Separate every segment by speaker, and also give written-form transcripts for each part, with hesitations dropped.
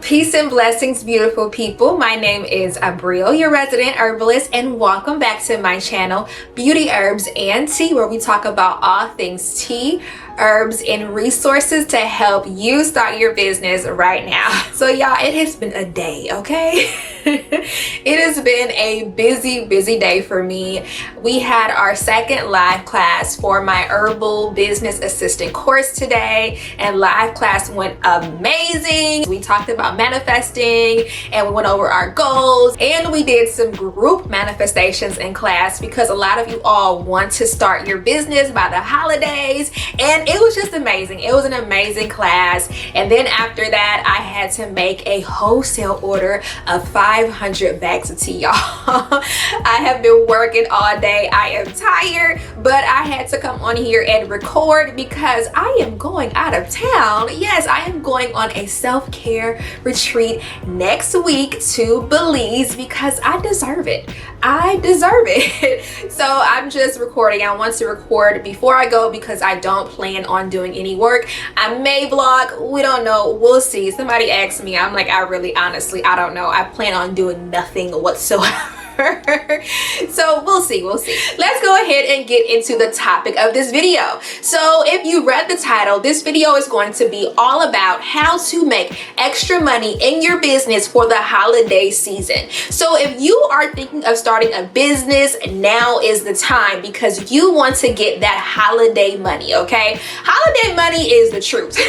Speaker 1: Peace and blessings, beautiful people. My name is Abriel, your resident herbalist, and welcome back to my channel, Beauty Herbs and Tea, where we talk about all things tea, herbs, and resources to help you start your business right now. So y'all, it has been a day, okay? It has been a busy day for me. We had our second live class for my herbal business assistant course today, and live class went amazing. We talked about manifesting and we went over our goals, and we did some group manifestations in class because a lot of you all want to start your business by the holidays, and it was just amazing. It was an amazing class. And then after that, I had to make a wholesale order of 500 bags of tea, y'all. I have been working all day. I am tired, but I had to come on here and record because I am going out of town. Yes, I am going on a self-care retreat next week to Belize because I deserve it. I deserve it. So I'm just recording. I want to record before I go because I don't plan on doing any work. I may vlog. We don't know. We'll see. Somebody asked me. I'm like, I really honestly, I don't know. I plan on doing nothing whatsoever. So we'll see. Let's go ahead and get into the topic of this video. So if you read the title, this video is going to be all about how to make extra money in your business for the holiday season. So if you are thinking of starting a business, now is the time because you want to get that holiday money, okay? Holiday money is the truth. So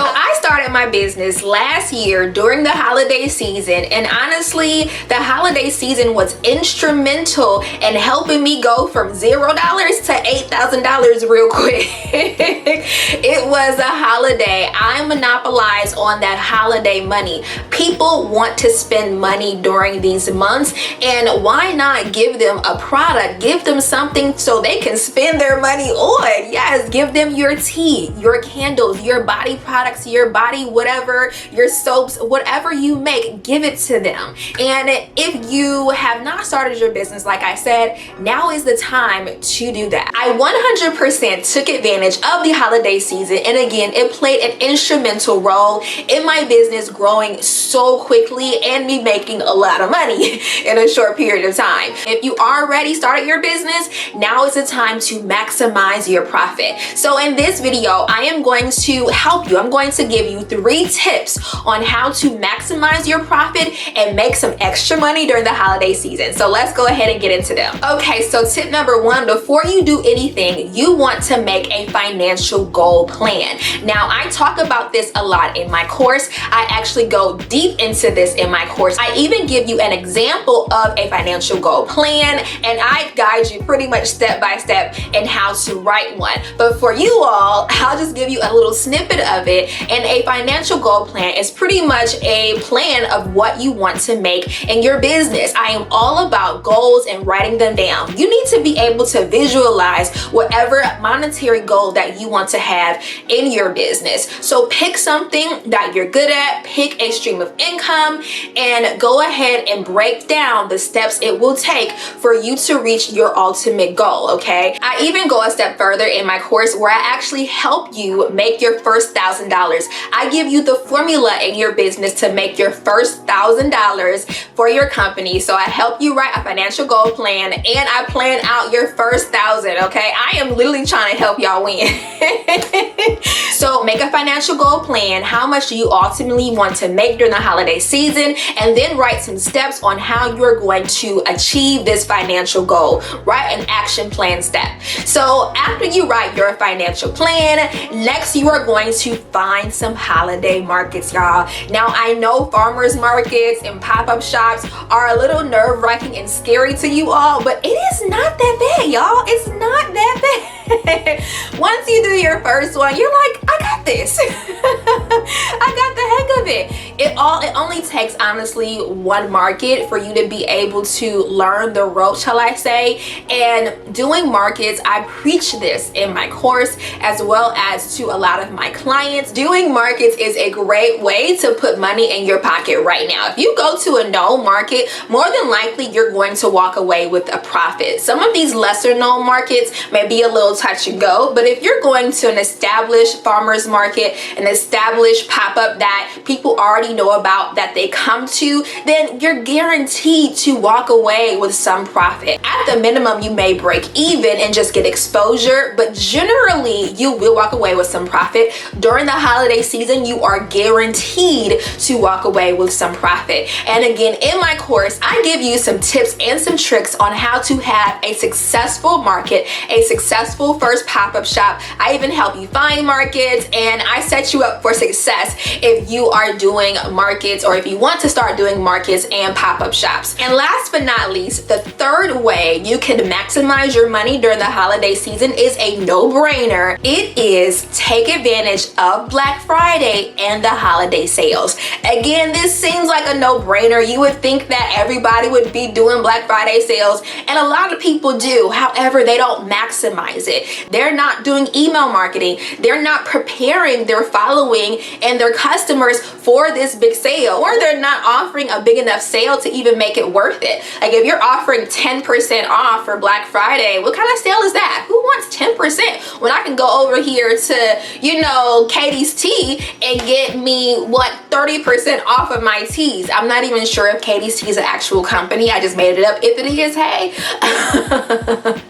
Speaker 1: I started my business last year during the holiday season, and honestly, the holiday season was instrumental in helping me go from $0 to $8,000 real quick. It was a holiday. I monopolized on that holiday money. People want to spend money during these months, and why not give them a product? Give them something so they can spend their money on. Yes, give them your tea, your candles, your body products, your body whatever, your soaps, whatever you make, give it to them. And if you have not started your business, like I said, now is the time to do that. I 100% took advantage of the holiday season, and again, it played an instrumental role in my business growing so quickly and me making a lot of money in a short period of time. If you already started your business, now is the time to maximize your profit. So in this video, I am going to help you. I'm going to give you 3 tips on how to maximize your profit and make some extra money during the holiday season. So let's go ahead and get into them. Okay, so tip number 1, before you do anything, you want to make a financial goal plan. Now, I talk about this a lot in my course. I actually go deep into this in my course. I even give you an example of a financial goal plan, and I guide you pretty much step by step in how to write one. But for you all, I'll just give you a little snippet of it. And a financial goal plan is pretty much a plan of what you want to make in your business. I am all about goals and writing them down. You need to be able to visualize whatever monetary goal that you want to have in your business. So pick something that you're good at, pick a stream of income, and go ahead and break down the steps it will take for you to reach your ultimate goal, okay? I even go a step further in my course where I actually help you make your first $1,000. I give you the formula in your business to make your first $1,000 for your company. So I help you write a financial goal plan, and I plan out your first 1,000, okay? I am literally trying to help y'all win. So make a financial goal plan. How much do you ultimately want to make during the holiday season? And then write some steps on how you're going to achieve this financial goal. Write an action plan step. So after you write your financial plan, next you are going to find some holiday markets, y'all. Now, I know farmers markets and pop-up shops are a little nerve-wracking and scary to you all, but it is not that bad, y'all. It's not that bad. Once you do your first one, you're like, I got this. I got the heck of it. It only takes honestly one market for you to be able to learn the ropes, shall I say. And doing markets, I preach this in my course as well as to a lot of my clients. Doing markets is a great way to put money in your pocket right now. If you go to a known market, more than likely you're going to walk away with a profit. Some of these lesser known markets may be a little touch and go, but if you're going to an established farmers market, an established pop-up that people already know about that they come to, then you're guaranteed to walk away with some profit. At the minimum, you may break even and just get exposure, but generally you will walk away with some profit. During the holiday season, you are guaranteed to walk away with some profit. And again, in my course, I give you some tips and some tricks on how to have a successful market, a successful first pop-up shop. I even help you find markets, and I set you up for success if you are doing markets or if you want to start doing markets and pop-up shops. And last but not least, the third way you can maximize your money during the holiday season is a no-brainer. It is take advantage of Black Friday and the holiday sales. Again, this seems like a no-brainer. You would think that everybody would be doing Black Friday sales, and a lot of people do. However, they don't maximize it. They're not doing email marketing. They're not preparing their following and their customers for this big sale, or they're not offering a big enough sale to even make it worth it. Like if you're offering 10% off for Black Friday, what kind of sale is that? Who wants 10% when I can go over here to, you know, Katie's Tea and get me, what, 30% off of my teas? I'm not even sure if Katie's Tea is an actual company. I just made it up. If it is, hey.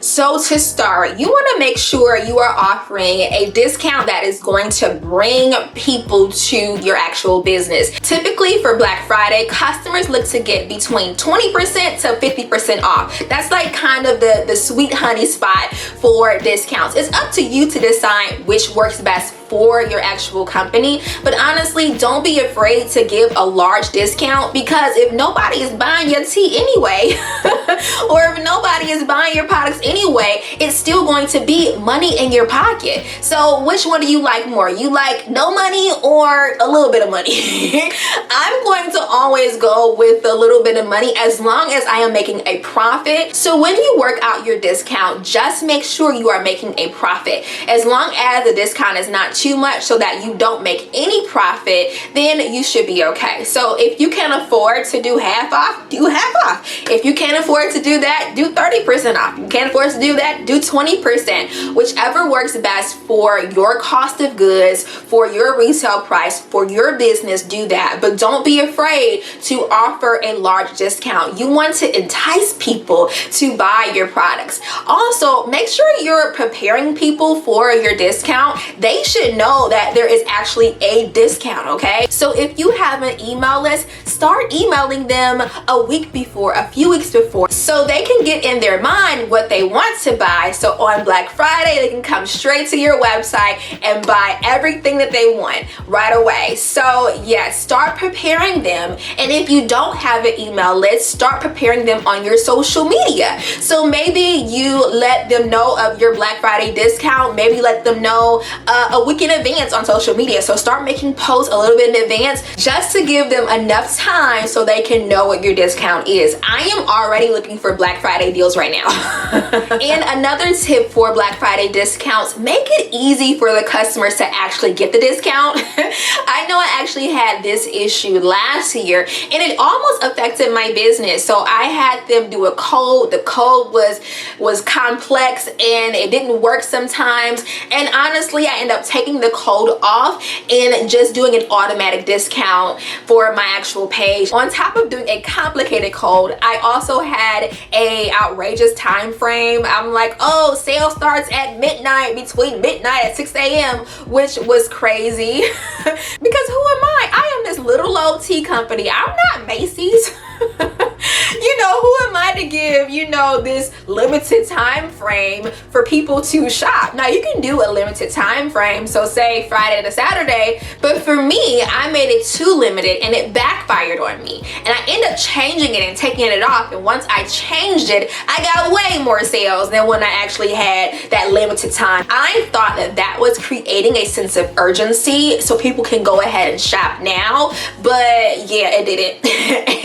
Speaker 1: So to start, you want to make sure you are offering a discount that is going to bring people to your actual business. Typically for Black Friday, customers look to get between 20% to 50% off. That's like kind of the sweet honey spot for discounts. It's up to you to decide which works best for your actual company. But honestly, don't be afraid to give a large discount, because if nobody is buying your tea anyway, or if nobody is buying your products anyway, it's still going to be money in your pocket. So which one do you like more? You like no money or a little bit of money? I'm going to always go with a little bit of money as long as I am making a profit. So when you work out your discount, just make sure you are making a profit. As long as the discount is not too much so that you don't make any profit, then you should be okay. So if you can afford to do half off, do half off. If you can't afford to do that, do 30% off. You can't afford to do that, do 20%. Whichever works best for your cost of goods, for your retail price, for your business, do that. But don't be afraid to offer a large discount. You want to entice people to buy your products. Also, make sure you're preparing people for your discount. They should know that there is actually a discount, okay? So if you have an email list, start emailing them a week before, a few weeks before, so they can get in their mind what they want to buy. So on Black Friday, they can come straight to your website and buy everything that they want right away. So yes, start preparing them. And if you don't have an email list, start preparing them on your social media. So maybe you let them know of your Black Friday discount, maybe let them know a week in advance on social media. So start making posts a little bit in advance just to give them enough time so they can know what your discount is. I am already looking for Black Friday deals right now. And another tip for Black Friday discounts, make it easy for the customers to actually get the discount. I know I actually had this issue last year and it almost affected my business. So I had them do a code. The code was complex and it didn't work sometimes. And honestly, I ended up taking the code off and just doing an automatic discount for my actual page. On top of doing a complicated code, I also had a outrageous time frame. I'm like, oh, sale starts at midnight, between midnight and 6 a.m., which was crazy. Because who am I? I am this little old tea company. I'm not Macy's. You know, who am I to give, you know, this limited time frame for people to shop? Now you can do a limited time frame, so say Friday to Saturday, but for me, I made it too limited and it backfired on me. And I ended up changing it and taking it off. And once I changed it, I got way more sales than when I actually had that limited time. I thought that that was creating a sense of urgency so people can go ahead and shop now, but yeah, it didn't.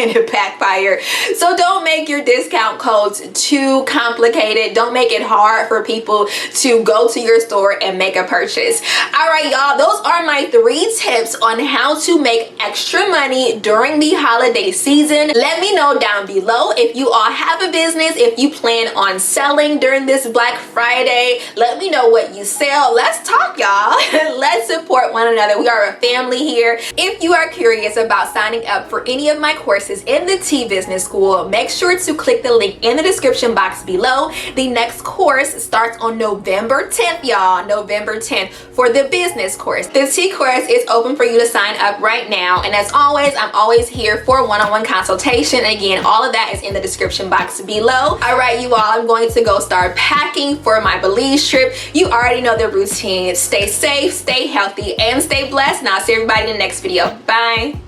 Speaker 1: And it backfired. So don't make your discount discount codes too complicated. Don't make it hard for people to go to your store and make a purchase. All right, y'all, those are my 3 tips on how to make extra money during the holiday season. Let me know down below if you all have a business, if you plan on selling during this Black Friday. Let me know what you sell. Let's talk, y'all. Let's support one another. We are a family here. If you are curious about signing up for any of my courses in the Tea Business School, make sure to click the link in the description box below. The next course starts on November 10th, y'all. November 10th for the business course. The tea course is open for you to sign up right now. And as always, I'm always here for one-on-one consultation. Again, all of that is in the description box below. All right, you all, I'm going to go start packing for my Belize trip. You already know the routine. Stay safe, stay healthy, and stay blessed. And I'll see everybody in the next video. Bye.